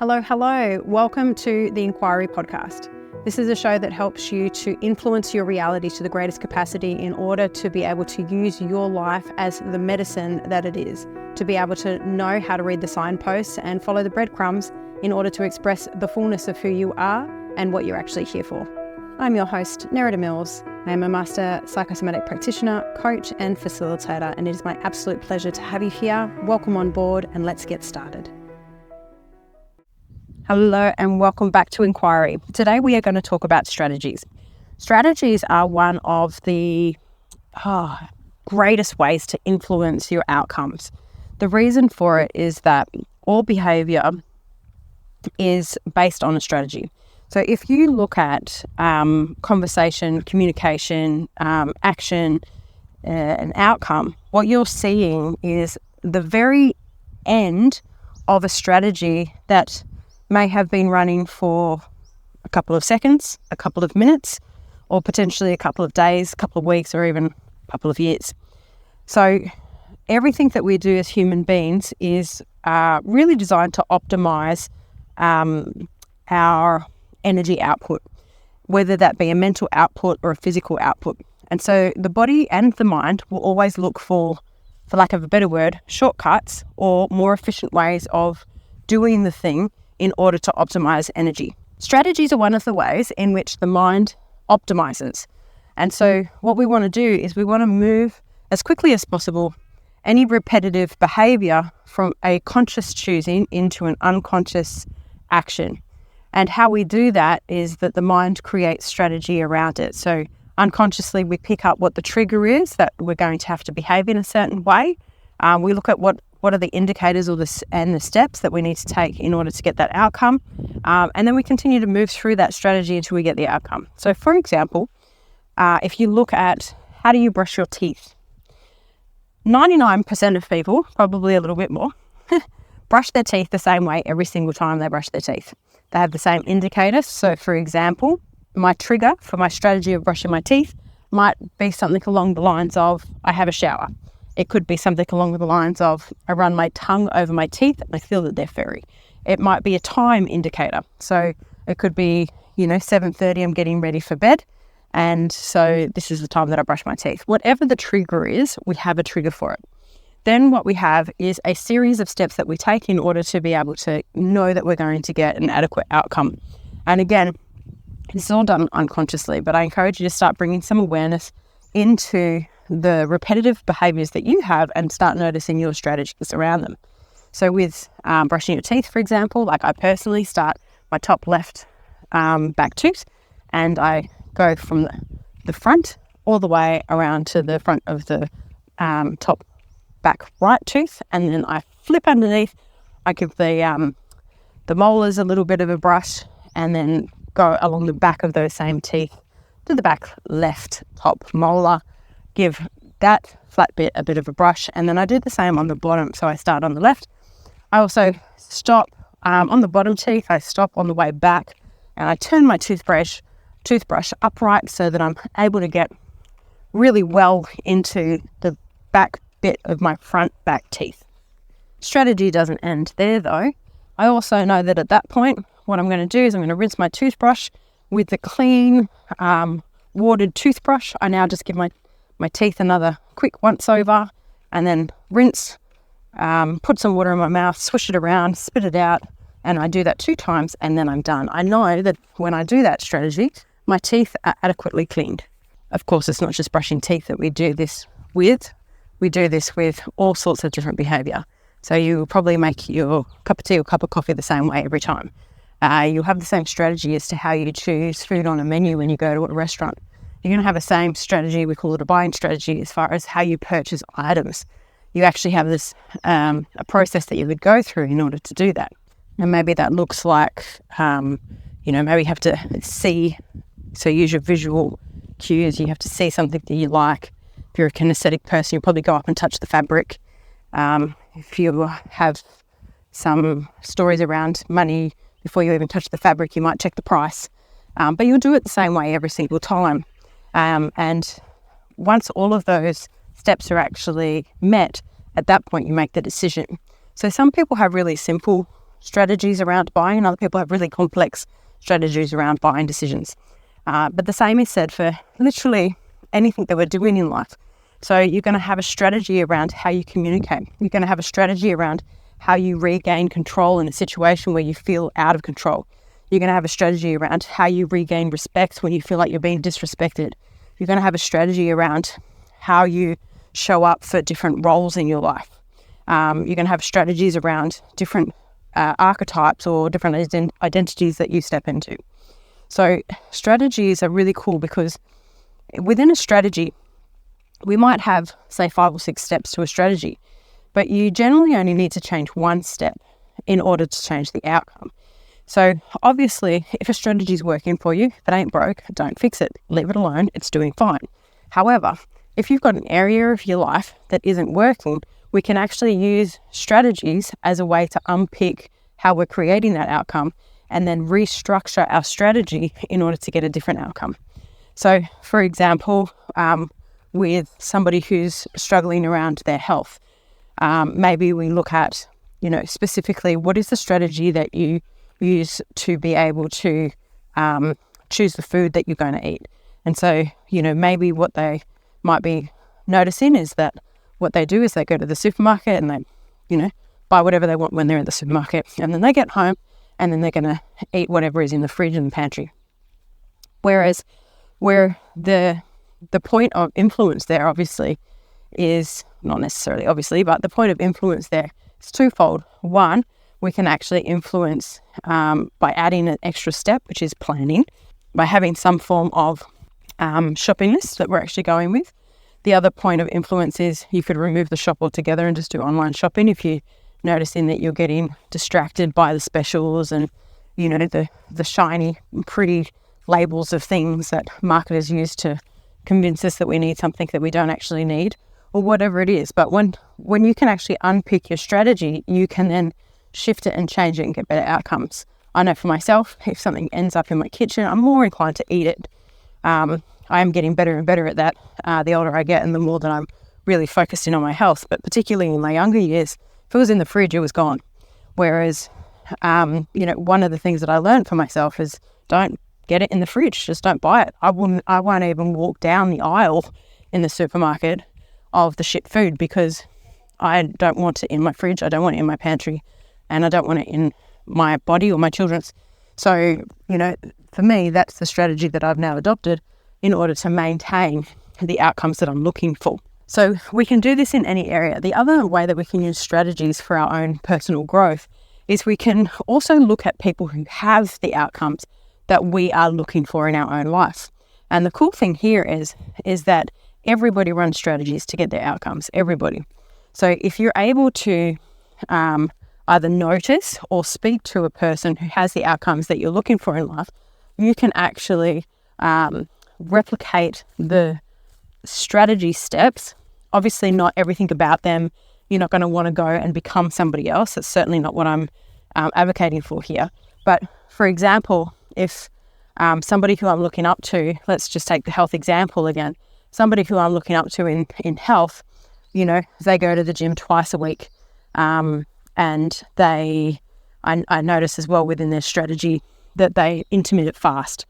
Hello, hello. Welcome to the Enquiry podcast. This is a show that helps you to influence your reality to the greatest capacity in order to be able to use your life as the medicine that it is, to be able to know how to read the signposts and follow the breadcrumbs in order to express the fullness of who you are and what you're actually here for. I'm your host, Nerida Mills. I am a master psychosomatic practitioner, coach and facilitator, and it is my absolute pleasure to have you here. Welcome on board and let's get started. Hello and welcome back to Enquiry. Today we are going to talk about strategies. Strategies are one of the greatest ways to influence your outcomes. The reason for it is that all behavior is based on a strategy. So if you look at conversation, communication, action, and outcome, what you're seeing is the very end of a strategy that may have been running for a couple of seconds, a couple of minutes, or potentially a couple of days, a couple of weeks, or even a couple of years. So everything that we do as human beings is really designed to optimize our energy output, whether that be a mental output or a physical output. And so the body and the mind will always look for lack of a better word, shortcuts or more efficient ways of doing the thing in order to optimize energy. Strategies are one of the ways in which the mind optimizes. And so what we want to do is we want to move as quickly as possible any repetitive behavior from a conscious choosing into an unconscious action. And how we do that is that the mind creates strategy around it. So unconsciously we pick up what the trigger is that we're going to have to behave in a certain way. We look at what are the indicators and the steps that we need to take in order to get that outcome. And then we continue to move through that strategy until we get the outcome. So for example, if you look at how do you brush your teeth, 99% of people, probably a little bit more, brush their teeth the same way every single time they brush their teeth. They have the same indicators. So for example, my trigger for my strategy of brushing my teeth might be something along the lines of, I have a shower. It could be something along the lines of, I run my tongue over my teeth and I feel that they're furry. It might be a time indicator. So it could be, 7:30, I'm getting ready for bed. And so this is the time that I brush my teeth. Whatever the trigger is, we have a trigger for it. Then what we have is a series of steps that we take in order to be able to know that we're going to get an adequate outcome. And again, this is all done unconsciously, but I encourage you to start bringing some awareness into the repetitive behaviors that you have and start noticing your strategies around them. So with brushing your teeth, for example, like I personally start my top left back tooth and I go from the front all the way around to the front of the top back right tooth, and then I flip underneath. I give the molars a little bit of a brush and then go along the back of those same teeth to the back left top molar, give that flat bit a bit of a brush, and then I do the same on the bottom. So I start on the left. I also stop on the bottom teeth. I stop on the way back and I turn my toothbrush upright so that I'm able to get really well into the back bit of my front back teeth. Strategy doesn't end there though. I also know that at that point, what I'm going to do is I'm going to rinse my toothbrush with the clean, watered toothbrush. I now just give my teeth another quick once over and then rinse, put some water in my mouth, swish it around, spit it out, and I do that 2 times and then I'm done. I know that when I do that strategy, my teeth are adequately cleaned. Of course, it's not just brushing teeth that we do this with. We do this with all sorts of different behavior. So you will probably make your cup of tea or cup of coffee the same way every time. You'll have the same strategy as to how you choose food on a menu when you go to a restaurant. You're going to have the same strategy, we call it a buying strategy, as far as how you purchase items. You actually have this a process that you would go through in order to do that. And maybe that looks like, maybe you have to see, so use your visual cues. You have to see something that you like. If you're a kinesthetic person, you'll probably go up and touch the fabric. If you have some stories around money, before you even touch the fabric, you might check the price. But you'll do it the same way every single time. And once all of those steps are actually met, at that point you make the decision. So some people have really simple strategies around buying and other people have really complex strategies around buying decisions. But the same is said for literally anything that we're doing in life. So you're going to have a strategy around how you communicate. You're going to have a strategy around how you regain control in a situation where you feel out of control. You're going to have a strategy around how you regain respect when you feel like you're being disrespected. You're going to have a strategy around how you show up for different roles in your life. You're going to have strategies around different archetypes or different identities that you step into. So strategies are really cool because within a strategy, we might have, say, 5 or 6 steps to a strategy, but you generally only need to change one step in order to change the outcome. So obviously, if a strategy is working for you, if it ain't broke, don't fix it. Leave it alone. It's doing fine. However, if you've got an area of your life that isn't working, we can actually use strategies as a way to unpick how we're creating that outcome and then restructure our strategy in order to get a different outcome. So, for example, with somebody who's struggling around their health, maybe we look at, specifically what is the strategy that you use to be able to choose the food that you're going to eat. And so, maybe what they might be noticing is that what they do is they go to the supermarket and they, buy whatever they want when they're in the supermarket. And then they get home and then they're going to eat whatever is in the fridge and the pantry. Whereas where the point of influence there obviously is not necessarily obviously, but the point of influence there is twofold. One, we can actually influence by adding an extra step, which is planning, by having some form of shopping list that we're actually going with. The other point of influence is you could remove the shop altogether and just do online shopping if you're noticing that you're getting distracted by the specials and, the shiny, pretty labels of things that marketers use to convince us that we need something that we don't actually need, or whatever it is. But when you can actually unpick your strategy, you can then shift it and change it and get better outcomes. I know for myself, if something ends up in my kitchen, I'm more inclined to eat it. I am getting better and better at that the older I get and the more that I'm really focused in on my health. But particularly in my younger years, if it was in the fridge, it was gone. Whereas, one of the things that I learned for myself is don't get it in the fridge. Just don't buy it. I won't even walk down the aisle in the supermarket of the shit food because I don't want it in my fridge. I don't want it in my pantry, and I don't want it in my body or my children's. So, for me, that's the strategy that I've now adopted in order to maintain the outcomes that I'm looking for. So we can do this in any area. The other way that we can use strategies for our own personal growth is we can also look at people who have the outcomes that we are looking for in our own life. And the cool thing here is that everybody runs strategies to get their outcomes, everybody. So if you're able to either notice or speak to a person who has the outcomes that you're looking for in life, you can actually replicate the strategy steps. Obviously not everything about them. You're not going to want to go and become somebody else. That's certainly not what I'm advocating for here. But for example, if somebody who I'm looking up to, let's just take the health example again, somebody who I'm looking up to in health, they go to the gym twice a week. And I notice as well within their strategy that they intermittent fast.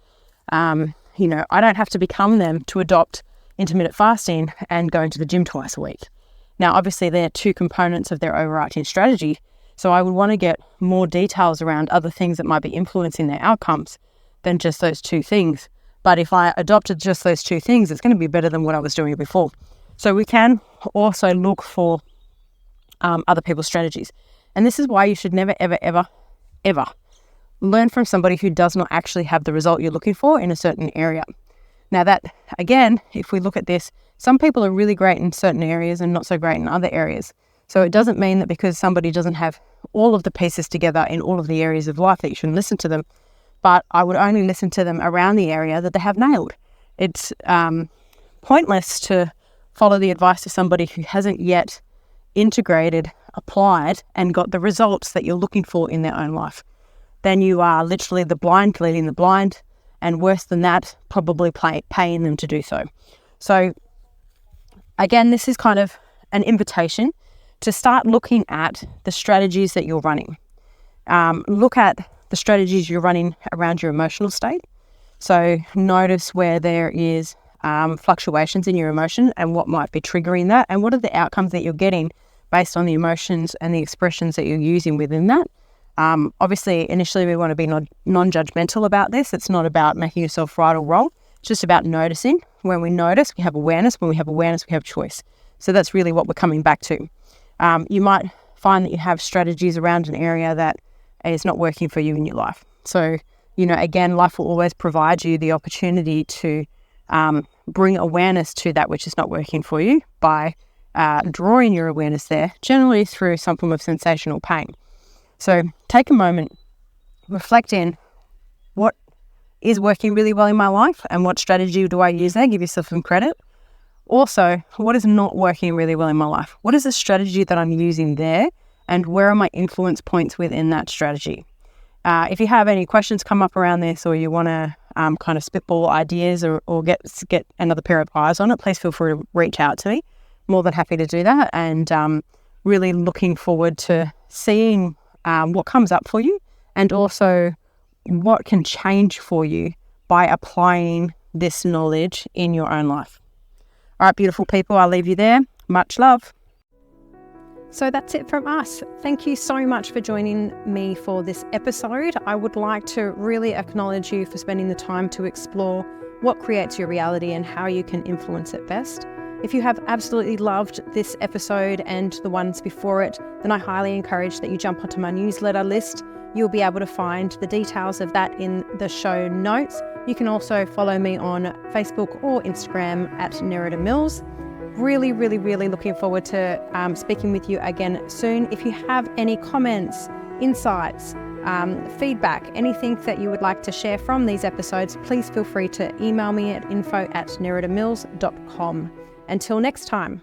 I don't have to become them to adopt intermittent fasting and going to the gym twice a week. Now, obviously, there are two components of their overarching strategy. So I would want to get more details around other things that might be influencing their outcomes than just those two things. But if I adopted just those two things, it's going to be better than what I was doing before. So we can also look for other people's strategies. And this is why you should never, ever, ever, ever learn from somebody who does not actually have the result you're looking for in a certain area. Now that, again, if we look at this, some people are really great in certain areas and not so great in other areas. So it doesn't mean that because somebody doesn't have all of the pieces together in all of the areas of life that you shouldn't listen to them. But I would only listen to them around the area that they have nailed. It's pointless to follow the advice of somebody who hasn't yet integrated, applied, and got the results that you're looking for in their own life. Then you are literally the blind leading the blind, and worse than that, probably paying them to do so. So again, this is kind of an invitation to start looking at the strategies that you're running. Look at the strategies you're running around your emotional state. So notice where there is fluctuations in your emotion and what might be triggering that, and what are the outcomes that you're getting based on the emotions and the expressions that you're using within that. Obviously, initially we want to be non-judgmental about this. It's not about making yourself right or wrong. It's just about noticing. When we notice, we have awareness. When we have awareness, we have choice. So that's really what we're coming back to. You might find that you have strategies around an area that is not working for you in your life. So, again, life will always provide you the opportunity to bring awareness to that which is not working for you by drawing your awareness there, generally through some form of sensational pain. So take a moment, reflect in what is working really well in my life and what strategy do I use there. Give yourself some credit. Also, what is not working really well in my life? What is the strategy that I'm using there, and where are my influence points within that strategy? If you have any questions come up around this, or you want to kind of spitball ideas or get another pair of eyes on it, please feel free to reach out to me. More than happy to do that, and really looking forward to seeing what comes up for you, and also what can change for you by applying this knowledge in your own life. All right, beautiful people, I'll leave you there. Much love. So that's it from us. Thank you so much for joining me for this episode. I would like to really acknowledge you for spending the time to explore what creates your reality and how you can influence it best. If you have absolutely loved this episode and the ones before it, then I highly encourage that you jump onto my newsletter list. You'll be able to find the details of that in the show notes. You can also follow me on Facebook or Instagram at Nerida Mills. Really, really, really looking forward to speaking with you again soon. If you have any comments, insights, feedback, anything that you would like to share from these episodes, please feel free to email me at info@neridamills.com. Until next time.